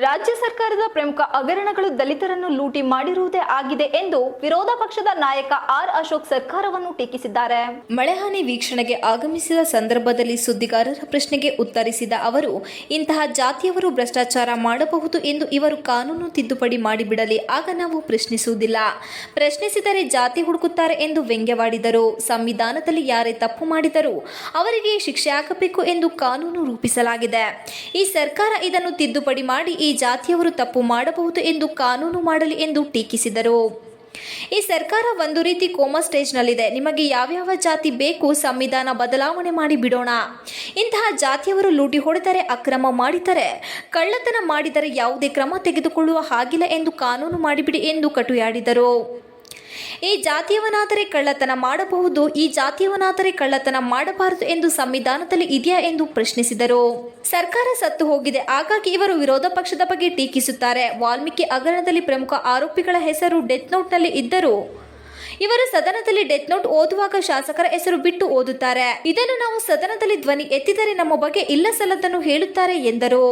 ರಾಜ್ಯ ಸರ್ಕಾರದ ಪ್ರಮುಖ ಹಗರಣಗಳು ದಲಿತರನ್ನು ಲೂಟಿ ಮಾಡಿರುವುದೇ ಆಗಿದೆ ಎಂದು ವಿರೋಧ ಪಕ್ಷದ ನಾಯಕ ಆರ್ ಅಶೋಕ್ ಸರ್ಕಾರವನ್ನು ಟೀಕಿಸಿದ್ದಾರೆ. ಮಳೆಹಾನಿ ವೀಕ್ಷಣೆಗೆ ಆಗಮಿಸಿದ ಸಂದರ್ಭದಲ್ಲಿ ಸುದ್ದಿಗಾರರ ಪ್ರಶ್ನೆಗೆ ಉತ್ತರಿಸಿದ ಅವರು, ಇಂತಹ ಜಾತಿಯವರು ಭ್ರಷ್ಟಾಚಾರ ಮಾಡಬಹುದು ಎಂದು ಇವರು ಕಾನೂನು ತಿದ್ದುಪಡಿ ಮಾಡಿಬಿಡಲಿ, ಆಗ ನಾವು ಪ್ರಶ್ನಿಸುವುದಿಲ್ಲ. ಪ್ರಶ್ನಿಸಿದರೆ ಜಾತಿ ಹುಡುಕುತ್ತಾರೆ ಎಂದು ವ್ಯಂಗ್ಯವಾಡಿದರು. ಸಂವಿಧಾನದಲ್ಲಿ ಯಾರೇ ತಪ್ಪು ಮಾಡಿದರೂ ಅವರಿಗೆ ಶಿಕ್ಷೆ ಆಗಬೇಕು ಎಂದು ಕಾನೂನು ರೂಪಿಸಲಾಗಿದೆ. ಈ ಸರ್ಕಾರ ಇದನ್ನು ತಿದ್ದುಪಡಿ ಮಾಡಿ ಈ ಜಾತಿಯವರು ತಪ್ಪು ಮಾಡಬಹುದು ಎಂದು ಕಾನೂನು ಮಾಡಲಿ ಎಂದು ಟೀಕಿಸಿದರು. ಈ ಸರ್ಕಾರ ಒಂದು ರೀತಿ ಕೋಮಾ ಸ್ಟೇಜ್ನಲ್ಲಿದೆ. ನಿಮಗೆ ಯಾವ್ಯಾವ ಜಾತಿ ಬೇಕು ಸಂವಿಧಾನ ಬದಲಾವಣೆ ಮಾಡಿ ಬಿಡೋಣ. ಇಂತಹ ಜಾತಿಯವರು ಲೂಟಿ ಹೊಡೆದರೆ, ಅಕ್ರಮ ಮಾಡಿದರೆ, ಕಳ್ಳತನ ಮಾಡಿದರೆ ಯಾವುದೇ ಕ್ರಮ ತೆಗೆದುಕೊಳ್ಳುವ ಹಾಗಿಲ್ಲ ಎಂದು ಕಾನೂನು ಮಾಡಿಬಿಡಿ ಎಂದು ಕಟುಯಾಡಿದರು. ಈ ಜಾತಿಯವನಾದರೆ ಕಳ್ಳತನ ಮಾಡಬಹುದು, ಈ ಜಾತಿಯವನಾದರೆ ಕಳ್ಳತನ ಮಾಡಬಾರದು ಎಂದು ಸಂವಿಧಾನದಲ್ಲಿ ಇದೆಯಾ ಎಂದು ಪ್ರಶ್ನಿಸಿದರು. ಸರ್ಕಾರ ಸತ್ತು ಹೋಗಿದೆ, ಹಾಗಾಗಿ ಇವರು ವಿರೋಧ ಪಕ್ಷದ ಬಗ್ಗೆ ಟೀಕಿಸುತ್ತಾರೆ. ವಾಲ್ಮೀಕಿ ಹಗರಣದಲ್ಲಿ ಪ್ರಮುಖ ಆರೋಪಿಗಳ ಹೆಸರು ಡೆತ್ ನೋಟ್ನಲ್ಲಿ ಇದ್ದರೂ ಇವರು ಸದನದಲ್ಲಿ ಡೆತ್ ನೋಟ್ ಓದುವಾಗ ಶಾಸಕರ ಹೆಸರು ಬಿಟ್ಟು ಓದುತ್ತಾರೆ. ಇದನ್ನು ನಾವು ಸದನದಲ್ಲಿ ಧ್ವನಿ ಎತ್ತಿದರೆ ನಮ್ಮ ಬಗ್ಗೆ ಇಲ್ಲ ಸಲ್ಲದನ್ನು ಹೇಳುತ್ತಾರೆ ಎಂದರು.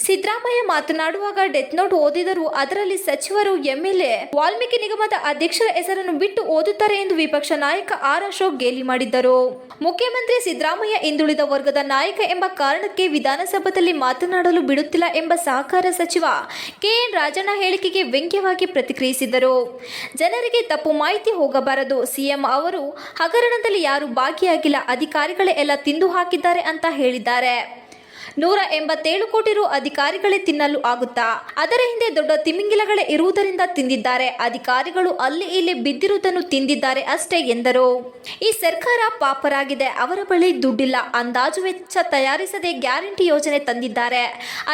ಸಿದ್ದರಾಮಯ್ಯ ಮಾತನಾಡುವಾಗ ಡೆತ್ ನೋಟ್ ಓದಿದರೂ ಅದರಲ್ಲಿ ಸಚಿವರು, ಎಂಎಲ್ಎ, ವಾಲ್ಮೀಕಿ ನಿಗಮದ ಅಧ್ಯಕ್ಷರ ಹೆಸರನ್ನು ಬಿಟ್ಟು ಓದುತ್ತಾರೆ ಎಂದು ವಿಪಕ್ಷ ನಾಯಕ ಆರ್ ಅಶೋಕ್ ಗೇಲಿ ಮಾಡಿದ್ದರು. ಮುಖ್ಯಮಂತ್ರಿ ಸಿದ್ದರಾಮಯ್ಯ ಹಿಂದುಳಿದ ವರ್ಗದ ನಾಯಕ ಎಂಬ ಕಾರಣಕ್ಕೆ ವಿಧಾನಸಭೆಯಲ್ಲಿ ಮಾತನಾಡಲು ಬಿಡುತ್ತಿಲ್ಲ ಎಂಬ ಸಹಕಾರ ಸಚಿವ ಕೆಎನ್ ರಾಜಣ್ಣ ಹೇಳಿಕೆಗೆ ವ್ಯಂಗ್ಯವಾಗಿ ಪ್ರತಿಕ್ರಿಯಿಸಿದರು. ಜನರಿಗೆ ತಪ್ಪು ಮಾಹಿತಿ ಹೋಗಬಾರದು. ಸಿಎಂ ಅವರು ಹಗರಣದಲ್ಲಿ ಯಾರು ಭಾಗಿಯಾಗಿಲ್ಲ, ಅಧಿಕಾರಿಗಳೇ ಎಲ್ಲ ತಿಂದು ಹಾಕಿದ್ದಾರೆ ಅಂತ ಹೇಳಿದ್ದಾರೆ. 187 ಕೋಟಿ ರು ಅಧಿಕಾರಿಗಳೇ ತಿನ್ನಲು ಆಗುತ್ತಾ? ಅದರ ಹಿಂದೆ ದೊಡ್ಡ ತಿಮಿಂಗಿಲಗಳೇ ಇರುವುದರಿಂದ ತಿಂದಿದ್ದಾರೆ. ಅಧಿಕಾರಿಗಳು ಅಲ್ಲಿ ಇಲ್ಲಿ ಬಿದ್ದಿರುವುದನ್ನು ತಿಂದಿದ್ದಾರೆ ಅಷ್ಟೇ ಎಂದರು. ಈ ಸರ್ಕಾರ ಪಾಪರಾಗಿದೆ. ಅವರ ಬಳಿ ದುಡ್ಡಿಲ್ಲ. ಅಂದಾಜು ವೆಚ್ಚ ತಯಾರಿಸದೆ ಗ್ಯಾರಂಟಿ ಯೋಜನೆ ತಂದಿದ್ದಾರೆ.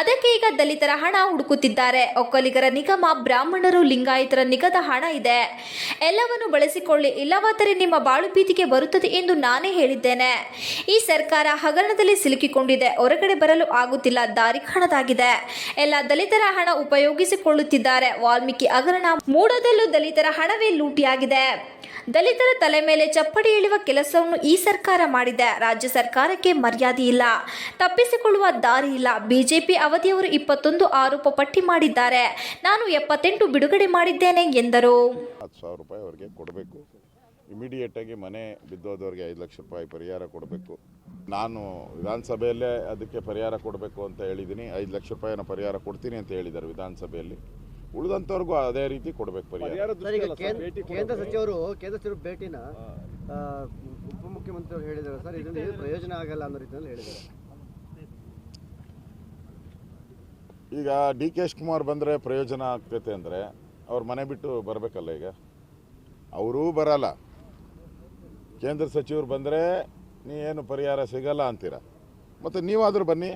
ಅದಕ್ಕೆ ಈಗ ದಲಿತರ ಹಣ ಹುಡುಕುತ್ತಿದ್ದಾರೆ. ಒಕ್ಕಲಿಗರ ನಿಗಮ, ಬ್ರಾಹ್ಮಣರು, ಲಿಂಗಾಯತರ ನಿಗದ ಹಣ ಇದೆ. ಎಲ್ಲವನ್ನು ಬಳಸಿಕೊಳ್ಳಿ, ಇಲ್ಲವಾದರೆ ನಿಮ್ಮ ಬಾಳು ಬೀದಿಗೆ ಬರುತ್ತದೆ ಎಂದು ನಾನೇ ಹೇಳಿದ್ದೇನೆ. ಈ ಸರ್ಕಾರ ಹಗರಣದಲ್ಲಿ ಸಿಲುಕಿಕೊಂಡಿದೆ. ಹೊರಗಡೆ ಬರಲು ಆಗುತ್ತಿಲ್ಲ. ದಾರಿ ಕಾಣದಾಗಿದೆ. ಎಲ್ಲ ದಲಿತರ ಹಣ ಉಪಯೋಗಿಸಿಕೊಳ್ಳುತ್ತಿದ್ದಾರೆ. ವಾಲ್ಮೀಕಿ ಹಗರಣ, ಮೂಡದಲ್ಲೂ ದಲಿತರ ಹಣವೇ ಲೂಟಿಯಾಗಿದೆ. ದಲಿತರ ತಲೆ ಮೇಲೆ ಚಪ್ಪಡಿ ಎಳೆಯುವ ಕೆಲಸವನ್ನು ಈ ಸರ್ಕಾರ ಮಾಡಿದೆ. ರಾಜ್ಯ ಸರ್ಕಾರಕ್ಕೆ ಮರ್ಯಾದೆ ಇಲ್ಲ, ತಪ್ಪಿಸಿಕೊಳ್ಳುವ ದಾರಿ ಇಲ್ಲ. ಬಿಜೆಪಿ ಅವಧಿಯವರು 21 ಆರೋಪ ಪಟ್ಟಿ ಮಾಡಿದ್ದಾರೆ. ನಾನು 78 ಬಿಡುಗಡೆ ಮಾಡಿದ್ದೇನೆ ಎಂದರು. 10,000 ರೂಪಾಯಿ ಅವರಿಗೆ ಕೊಡಬೇಕು. ಇಮಿಡಿಯೇಟಾಗಿ ಮನೆ ಬಿದ್ದೋದವ್ರಿಗೆ 5 ಲಕ್ಷ ರೂಪಾಯಿ ಪರಿಹಾರ ಕೊಡಬೇಕು. ನಾನು ವಿಧಾನಸಭೆಯಲ್ಲೇ ಅದಕ್ಕೆ ಪರಿಹಾರ ಕೊಡಬೇಕು ಅಂತ ಹೇಳಿದ್ದೀನಿ. 5 ಲಕ್ಷ ರೂಪಾಯಿನ ಪರಿಹಾರ ಕೊಡ್ತೀನಿ ಅಂತ ಹೇಳಿದ್ದಾರೆ ವಿಧಾನಸಭೆಯಲ್ಲಿ. ಉಳಿದಂಥವ್ರಿಗೂ ಅದೇ ರೀತಿ ಕೊಡಬೇಕು ಪರಿಹಾರ. ಕೇಂದ್ರ ಸಚಿವರು ಭೇಟಿನ ಉಪಮುಖ್ಯಮಂತ್ರಿ ಹೇಳಿದ್ದಾರೆ ಸರ್, ಇದರಿಂದ ಪ್ರಯೋಜನ ಆಗಲ್ಲ ಅನ್ನೋ ರೀತಿಯಲ್ಲಿ ಹೇಳಿದ್ದಾರೆ. ಈಗ ಡಿ ಕೆ ಶಿವಕುಮಾರ್ ಬಂದರೆ ಪ್ರಯೋಜನ ಆಗ್ತೈತೆ ಅಂದರೆ ಅವ್ರ ಮನೆ ಬಿಟ್ಟು ಬರಬೇಕಲ್ಲ. ಈಗ ಅವರೂ ಬರಲ್ಲ. ಕೇಂದ್ರ ಸಚಿವರು ಬಂದರೆ ನೀವೇನು ಪರಿಹಾರ ಸಿಗಲ್ಲ ಅಂತೀರ. ಮತ್ತು ನೀವಾದರೂ ಬನ್ನಿ.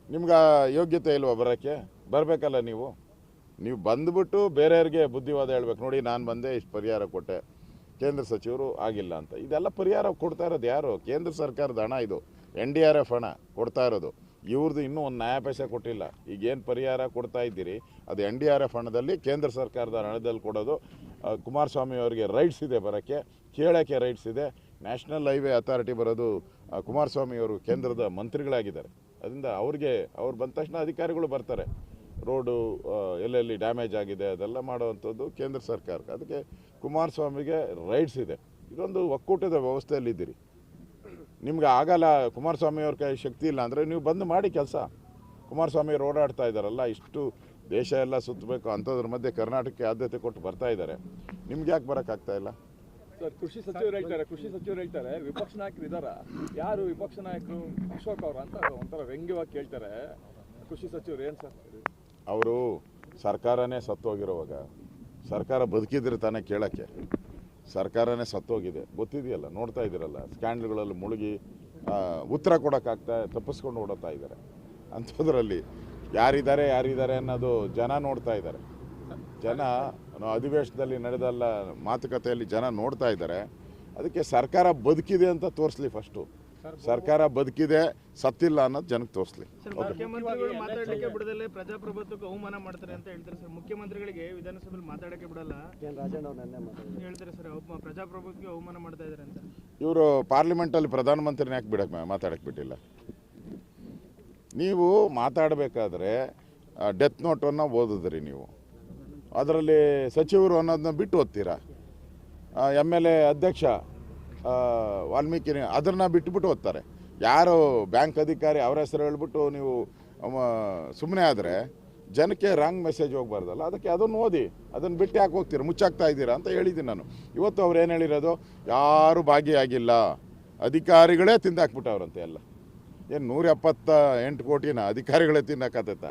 ನಿಮ್ಗೆ ಯೋಗ್ಯತೆ ಇಲ್ವಾ ಬರೋಕ್ಕೆ? ಬರಬೇಕಲ್ಲ ನೀವು. ನೀವು ಬಂದುಬಿಟ್ಟು ಬೇರೆಯವ್ರಿಗೆ ಬುದ್ಧಿವಾದ ಹೇಳ್ಬೇಕು. ನೋಡಿ, ನಾನು ಬಂದೆ, ಇಷ್ಟು ಪರಿಹಾರ ಕೊಟ್ಟೆ, ಕೇಂದ್ರ ಸಚಿವರು ಆಗಿಲ್ಲ ಅಂತ. ಇದೆಲ್ಲ ಪರಿಹಾರ ಕೊಡ್ತಾ ಇರೋದು ಯಾರು? ಕೇಂದ್ರ ಸರ್ಕಾರದ ಹಣ ಇದು. NDRF ಹಣ ಕೊಡ್ತಾ ಇರೋದು. ಇವ್ರದ್ದು ಇನ್ನೂ ಒಂದು ನ್ಯಾಯ ಪೈಸೆ ಕೊಟ್ಟಿಲ್ಲ. ಈಗೇನು ಪರಿಹಾರ ಕೊಡ್ತಾ ಇದ್ದೀರಿ ಅದು NDRF ಹಣದಲ್ಲಿ, ಕೇಂದ್ರ ಸರ್ಕಾರದ ಹಣದಲ್ಲಿ ಕೊಡೋದು. ಕುಮಾರಸ್ವಾಮಿ ಅವರಿಗೆ ರೈಟ್ಸ್ ಇದೆ ಬರೋಕ್ಕೆ, ಕೇಳೋಕ್ಕೆ ರೈಟ್ಸ್ ಇದೆ. ನ್ಯಾಷನಲ್ ಹೈವೇ ಅಥಾರಿಟಿ ಬರೋದು ಕುಮಾರಸ್ವಾಮಿ ಅವರು ಕೇಂದ್ರದ ಮಂತ್ರಿಗಳಾಗಿದ್ದಾರೆ. ಅದರಿಂದ ಅವ್ರು ಬಂದ ತಕ್ಷಣ ಅಧಿಕಾರಿಗಳು ಬರ್ತಾರೆ. ರೋಡು ಎಲ್ಲೆಲ್ಲಿ ಡ್ಯಾಮೇಜ್ ಆಗಿದೆ ಅದೆಲ್ಲ ಮಾಡೋವಂಥದ್ದು ಕೇಂದ್ರ ಸರ್ಕಾರಕ್ಕೆ. ಅದಕ್ಕೆ ಕುಮಾರಸ್ವಾಮಿಗೆ ರೈಟ್ಸ್ ಇದೆ. ಇದೊಂದು ಒಕ್ಕೂಟದ ವ್ಯವಸ್ಥೆಯಲ್ಲಿದ್ದೀರಿ. ನಿಮ್ಗೆ ಆಗಲ್ಲ, ಕುಮಾರಸ್ವಾಮಿ ಅವ್ರ ಕೈ ಶಕ್ತಿ ಇಲ್ಲ ಅಂದರೆ ನೀವು ಬಂದು ಮಾಡಿ ಕೆಲಸ. ಕುಮಾರಸ್ವಾಮಿ ಅವರು ಓಡಾಡ್ತಾ ಇದ್ದಾರಲ್ಲ, ಇಷ್ಟು ದೇಶ ಎಲ್ಲ ಸುತ್ತಬೇಕು ಅಂಥದ್ರ ಮಧ್ಯೆ ಕರ್ನಾಟಕಕ್ಕೆ ಆದ್ಯತೆ ಕೊಟ್ಟು ಬರ್ತಾ ಇದ್ದಾರೆ. ನಿಮ್ಗೆ ಯಾಕೆ ಬರೋಕ್ಕಾಗ್ತಾ ಇಲ್ಲ? ಸರ್, ಕೃಷಿ ಸಚಿವರು ಹೇಳ್ತಾರೆ ವಿಪಕ್ಷ ನಾಯಕರು ಇದ್ದಾರ, ಯಾರು ವಿಪಕ್ಷ ನಾಯಕರು? ಅಶೋಕ್ ಅವರು ಅಂತ ಒಂಥರ ವ್ಯಂಗ್ಯವಾಗಿ ಕೇಳ್ತಾರೆ. ಕೃಷಿ ಸಚಿವರು ಏನು ಸರ್? ಅವರು ಸರ್ಕಾರನೇ ಸತ್ತೋಗಿರೋವಾಗ, ಸರ್ಕಾರ ಬದುಕಿದ್ರೆ ತಾನೇ ಕೇಳೋಕ್ಕೆ. ಸರ್ಕಾರನೇ ಸತ್ತೋಗಿದೆ, ಗೊತ್ತಿದೆಯಲ್ಲ, ನೋಡ್ತಾ ಇದ್ದೀರಲ್ಲ. ಸ್ಕ್ಯಾಂಡಲ್ಗಳಲ್ಲಿ ಮುಳುಗಿ ಉತ್ತರ ಕೊಡೋಕ್ಕಾಗ್ತಾ ತಪ್ಪಿಸ್ಕೊಂಡು ಓಡುತ್ತಾ ಇದ್ದಾರೆ. ಅಂಥದ್ರಲ್ಲಿ ಯಾರಿದ್ದಾರೆ ಅನ್ನೋದು ಜನ ನೋಡ್ತಾ ಇದ್ದಾರೆ. ಜನ ಅಧಿವೇಶನದಲ್ಲಿ ನಡೆದಲ್ಲ ಮಾತುಕತೆಯಲ್ಲಿ ಜನ ನೋಡ್ತಾ ಇದ್ದಾರೆ. ಅದಕ್ಕೆ ಸರ್ಕಾರ ಬದುಕಿದೆ ಅಂತ ತೋರಿಸ್ಲಿ. ಫಸ್ಟು ಸರ್ಕಾರ ಬದುಕಿದೆ, ಸತ್ತಿಲ್ಲ ಅನ್ನೋದು ಜನಕ್ಕೆ ತೋರಿಸ್ಲಿ. ಮುಖ್ಯಮಂತ್ರಿಗಳು ಮಾತಾಡಲಿಕ್ಕೆ ಬಿಡದಲ್ಲೇ ಪ್ರಜಾಪ್ರಭುತ್ವಕ್ಕೆ ಅವಮಾನ ಮಾಡ್ತಾರೆ ಅಂತ ಹೇಳ್ತಾರೆ ಸರ್. ಮುಖ್ಯಮಂತ್ರಿಗಳಿಗೆ ವಿಧಾನಸಭೆಯಲ್ಲಿ ಮಾತಾಡಕ್ಕೆ ಬಿಡಲ್ಲ ಹೇಳ್ತಾರೆ ಸರ್. ಪ್ರಜಾಪ್ರಭುತ್ವಕ್ಕೆ ಅವಮಾನ ಮಾಡ್ತಾ ಇದ್ದಾರೆ ಅಂತ. ಇವರು ಪಾರ್ಲಿಮೆಂಟಲ್ಲಿ ಪ್ರಧಾನಮಂತ್ರಿನ ಯಾಕೆ ಮಾತಾಡಕ್ಕೆ ಬಿಟ್ಟಿಲ್ಲ? ನೀವು ಮಾತಾಡಬೇಕಾದ್ರೆ ಡೆತ್ ನೋಟನ್ನು ಓದಿದ್ರಿ ನೀವು, ಅದರಲ್ಲಿ ಸಚಿವರು ಅನ್ನೋದನ್ನ ಬಿಟ್ಟು ಓದ್ತೀರಾ. MLA ಅಧ್ಯಕ್ಷ ವಾಲ್ಮೀಕಿ ಅದನ್ನು ಬಿಟ್ಟುಬಿಟ್ಟು ಓದ್ತಾರೆ. ಯಾರು ಬ್ಯಾಂಕ್ ಅಧಿಕಾರಿ ಅವ್ರ ಹೆಸರು ಹೇಳ್ಬಿಟ್ಟು ನೀವು ಸುಮ್ಮನೆ ಆದರೆ ಜನಕ್ಕೆ ರಾಂಗ್ ಮೆಸೇಜ್ ಹೋಗ್ಬಾರ್ದಲ್ಲ, ಅದಕ್ಕೆ ಅದನ್ನು ಓದಿ, ಅದನ್ನು ಬಿಟ್ಟು ಯಾಕೆ ಹೋಗ್ತೀರಾ, ಮುಚ್ಚಾಕ್ತಾ ಇದ್ದೀರಾ ಅಂತ ಹೇಳಿದ್ದೀನಿ ನಾನು. ಇವತ್ತು ಅವ್ರು ಏನು ಹೇಳಿರೋದು, ಯಾರೂ ಭಾಗಿಯಾಗಿಲ್ಲ, ಅಧಿಕಾರಿಗಳೇ ತಿಂದಾಕ್ಬಿಟ್ಟವ್ರಂತೆ ಎಲ್ಲ. ಏನು 178 ಕೋಟಿನ ಅಧಿಕಾರಿಗಳೇ ತಿನ್ನಕತ್ತ?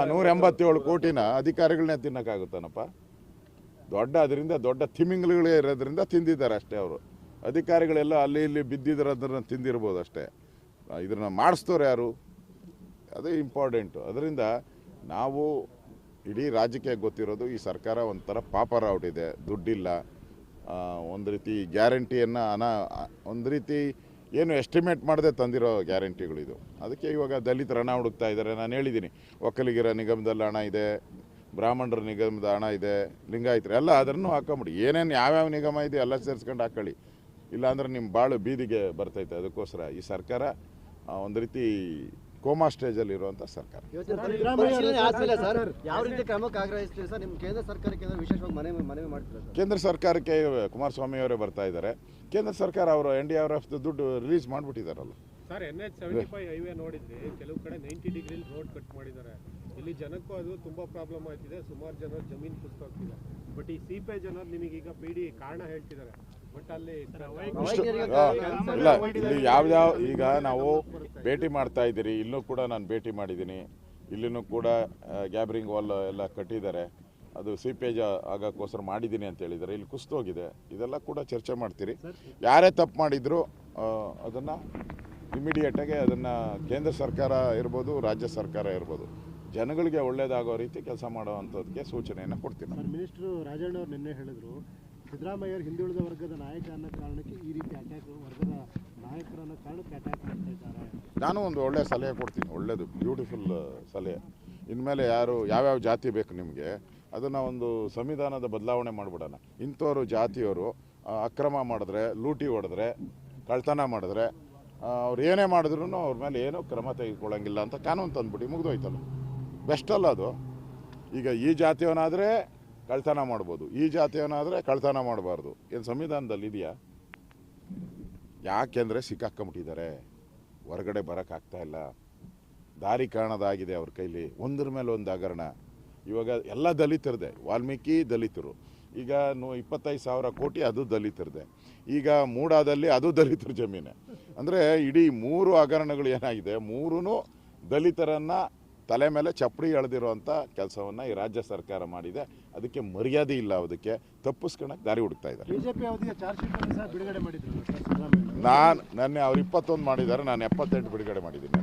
187 ಕೋಟಿನ ಅಧಿಕಾರಿಗಳನ್ನೇ ತಿನ್ನಕ್ಕಾಗುತ್ತಾನಪ್ಪ? ಅದರಿಂದ ದೊಡ್ಡ ತಿಮಿಂಗ್ಲುಗಳೇ ಇರೋದ್ರಿಂದ ತಿಂದಿದ್ದಾರೆ ಅಷ್ಟೇ. ಅವರು ಅಧಿಕಾರಿಗಳೆಲ್ಲ ಅಲ್ಲಿ ಇಲ್ಲಿ ಬಿದ್ದಿರೋದನ್ನ ತಿಂದಿರ್ಬೋದು ಅಷ್ಟೇ. ಇದನ್ನು ಮಾಡಿಸ್ತವ್ರು ಯಾರು, ಅದು ಇಂಪಾರ್ಟೆಂಟು. ಅದರಿಂದ ನಾವು ಇಡೀ ರಾಜ್ಯಕ್ಕೆ ಗೊತ್ತಿರೋದು ಈ ಸರ್ಕಾರ ಒಂಥರ ಪಾಪರ್ ಔಟ್ ಇದೆ, ದುಡ್ಡಿಲ್ಲ, ಒಂದು ರೀತಿ ಗ್ಯಾರಂಟಿಯನ್ನು ಒಂದು ರೀತಿ ಏನು ಎಸ್ಟಿಮೇಟ್ ಮಾಡದೆ ತಂದಿರೋ ಗ್ಯಾರಂಟಿಗಳಿದು. ಅದಕ್ಕೆ ಇವಾಗ ದಲಿತರ ಹಣ ಹುಡುಕ್ತಾ ಇದ್ದಾರೆ. ನಾನು ಹೇಳಿದ್ದೀನಿ, ಒಕ್ಕಲಿಗರ ನಿಗಮದಲ್ಲಿ ಹಣ ಇದೆ, ಬ್ರಾಹ್ಮಣರ ನಿಗಮದ ಹಣ ಇದೆ, ಲಿಂಗಾಯತರು ಎಲ್ಲ ಅದನ್ನು ಹಾಕೊಂಬಿಡಿ. ಏನೇನು ಯಾವ್ಯಾವ ನಿಗಮ ಇದೆ ಎಲ್ಲ ಸೇರಿಸ್ಕೊಂಡು ಹಾಕೊಳ್ಳಿ, ಇಲ್ಲಾಂದ್ರೆ ನಿಮ್ಮ ಬಾಳು ಬೀದಿಗೆ ಬರ್ತೈತೆ. ಅದಕ್ಕೋಸ್ಕರ ಈ ಸರ್ಕಾರ ಒಂದು ರೀತಿ ಕೋಮಾ ಸ್ಟೇಜಲ್ಲಿ ಇರುವಂಥ ಸರ್ಕಾರ. ಪರಿಶೀಲನೆ ಆದ್ಮೇಲೆ ಸರ್ ಯಾವ ರೀತಿ ಕ್ರಮಕ್ಕೆ ಆಗ್ರಹಿಸ್ತೀರಿ ಸರ್? ನಿಮ್ಮ ಕೇಂದ್ರ ಸರ್ಕಾರಕ್ಕೆ ವಿಶೇಷವಾಗಿ ಮನವಿ ಮಾಡ್ತೀರಾ ಸರ್? ಕೇಂದ್ರ ಸರ್ಕಾರಕ್ಕೆ ಕುಮಾರಸ್ವಾಮಿ ಅವರೇ ಬರ್ತಾ ಇದ್ದಾರೆ. ಕೇಂದ್ರ ಸರ್ಕಾರ ಅವರು NDRF ದುಡ್ಡು ರಿಲೀಸ್ ಮಾಡಿಬಿಟ್ಟಿದ್ದಾರಲ್ಲ ಸರ್. NH75 ಹೈವೇ ನೋಡಿದ್ವಿ, ಕೆಲವು ಕಡೆ 90 ಡಿಗ್ರಿ ರೋಡ್ ಕಟ್ ಮಾಡಿದ್ದಾರೆ. ಇಲ್ಲಿ ಜನಕ್ಕೂ ಅದು ತುಂಬಾ ಪ್ರಾಬ್ಲಮ್ ಆಯ್ತಿದೆ, ಸುಮಾರು ಜನ ಜಮೀನು ಕುಸಿತೋಗ್ತಿದೆ. ಬಟ್ ಈ ಸೀಪೇಜ್ ಅನ್ನೋದು ನಿಮಗೀಗ PD ಕಾರಣ ಹೇಳ್ತಿದ್ದಾರೆ. ಬಟ್ ಅಲ್ಲಿ ಇಲ್ಲ, ಇಲ್ಲಿ ಯಾವ್ಯಾವ ಈಗ ನಾವು ಭೇಟಿ ಮಾಡ್ತಾ ಇದ್ದೀರಿ, ಇಲ್ಲೂ ಕೂಡ ನಾನು ಭೇಟಿ ಮಾಡಿದ್ದೀನಿ. ಇಲ್ಲಿನೂ ಕೂಡ ಗ್ಯಾಬ್ರಿಂಗ್ ವಾಲ್ ಎಲ್ಲ ಕಟ್ಟಿದ್ದಾರೆ, ಅದು ಸೀಪೇಜ್ ಆಗೋಕ್ಕೋಸ್ಕರ ಮಾಡಿದ್ದೀನಿ ಅಂತ ಹೇಳಿದ್ದಾರೆ. ಇಲ್ಲಿ ಕುಸಿತೋಗಿದೆ, ಇದೆಲ್ಲ ಕೂಡ ಚರ್ಚೆ ಮಾಡ್ತೀರಿ. ಯಾರೇ ತಪ್ಪು ಮಾಡಿದ್ರು ಅದನ್ನು ಇಮಿಡಿಯೇಟಾಗಿ ಅದನ್ನು ಕೇಂದ್ರ ಸರ್ಕಾರ ಇರ್ಬೋದು, ರಾಜ್ಯ ಸರ್ಕಾರ ಇರ್ಬೋದು, ಜನಗಳಿಗೆ ಒಳ್ಳೇದಾಗೋ ರೀತಿ ಕೆಲಸ ಮಾಡುವಂಥದ್ದಕ್ಕೆ ಸೂಚನೆಯನ್ನು ಕೊಡ್ತೀನಿ. ಮಿನಿಸ್ಟರ್ ರಾಜಣ್ಣ ಅವರು ನಿನ್ನೆ ಹೇಳಿದ್ರು, ಸಿದ್ದರಾಮಯ್ಯರು ಹಿಂದುಳಿದ ವರ್ಗದ ನಾಯಕ ಅನ್ನೋ ಕಾರಣಕ್ಕೆ ಈ ರೀತಿ ಅಟ್ಯಾಕ್, ವರ್ಗದ ನಾಯಕರು ಅನ್ನೋ ಕಾರಣಕ್ಕೆ ಅಟ್ಯಾಕ್ ಮಾಡ್ತಾ ಇದ್ದಾರೆ. ನಾನು ಒಂದು ಒಳ್ಳೆಯ ಸಲಹೆ ಕೊಡ್ತೀನಿ, ಒಳ್ಳೆಯದು ಬ್ಯೂಟಿಫುಲ್ ಸಲಹೆ. ಇನ್ಮೇಲೆ ಯಾವ್ಯಾವ ಜಾತಿ ಬೇಕು ನಿಮಗೆ, ಅದನ್ನು ಒಂದು ಸಂವಿಧಾನದ ಬದಲಾವಣೆ ಮಾಡಿಬಿಡೋಣ. ಇಂಥವ್ರು ಜಾತಿಯವರು ಅಕ್ರಮ ಮಾಡಿದ್ರೆ, ಲೂಟಿ ಹೊಡೆದ್ರೆ, ಕಳ್ತನ ಮಾಡಿದ್ರೆ, ಅವ್ರು ಏನೇ ಮಾಡಿದ್ರು ಅವ್ರ ಮೇಲೆ ಏನೂ ಕ್ರಮ ತೆಗೆದುಕೊಳ್ಳಂಗಿಲ್ಲ ಅಂತ ಕಾನೂನು ತಂದುಬಿಟ್ಟು ಮುಗಿದೋಯ್ತಲ್ಲ. ಬೆಸ್ಟ್ ಅಲ್ಲ ಅದು. ಈಗ ಈ ಜಾತಿಯವನಾದರೆ ಕಳ್ತನ ಮಾಡ್ಬೋದು, ಈ ಜಾತಿಯವನಾದರೆ ಕಳ್ತನ ಮಾಡಬಾರ್ದು. ಏನು ಸಂವಿಧಾನದಲ್ಲಿ ಇದೆಯಾ? ಯಾಕೆಂದರೆ ಸಿಕ್ಕಾಕೊಂಬಿಟ್ಟಿದ್ದಾರೆ, ಹೊರಗಡೆ ಬರೋಕ್ಕಾಗ್ತಾ ಇಲ್ಲ, ದಾರಿ ಕಾಣದಾಗಿದೆ ಅವ್ರ ಕೈಲಿ, ಒಂದ್ರ ಮೇಲೆ ಒಂದು ಹಗರಣ. ಇವಾಗ ಎಲ್ಲ ದಲಿತರದೆ, ವಾಲ್ಮೀಕಿ ದಲಿತರು, ಈಗ 25,000 ಕೋಟಿ ಅದು ದಲಿತರದೆ, ಈಗ ಮೂಡಾದಲ್ಲಿ ಅದು ದಲಿತರ ಜಮೀನೆ. ಅಂದರೆ ಇಡೀ 3 ಹಗರಣಗಳು ಏನಾಗಿದೆ, 3 ದಲಿತರನ್ನು ತಲೆ ಮೇಲೆ ಚಪ್ಪಡಿ ಎಳೆದಿರುವಂಥ ಕೆಲಸವನ್ನು ಈ ರಾಜ್ಯ ಸರ್ಕಾರ ಮಾಡಿದೆ. ಅದಕ್ಕೆ ಮರ್ಯಾದೆ ಇಲ್ಲ, ಅದಕ್ಕೆ ತಪ್ಪಿಸ್ಕೊಳಕ್ಕೆ ದಾರಿ ಹುಡುಕ್ತಾ ಇದ್ದಾರೆ. ಬಿಜೆಪಿ ಅವಧಿಯ ಚಾರ್ಜ್ ಶೀಟ್ ಬಿಡುಗಡೆ ಮಾಡಿದ್ರು ಸರ್ ಸಿದ್ದರಾಮಯ್ಯ. ನಾನು ಅವ್ರು 21 ಮಾಡಿದ್ದಾರೆ, ನಾನು 78 ಬಿಡುಗಡೆ ಮಾಡಿದ್ದೀನಿ.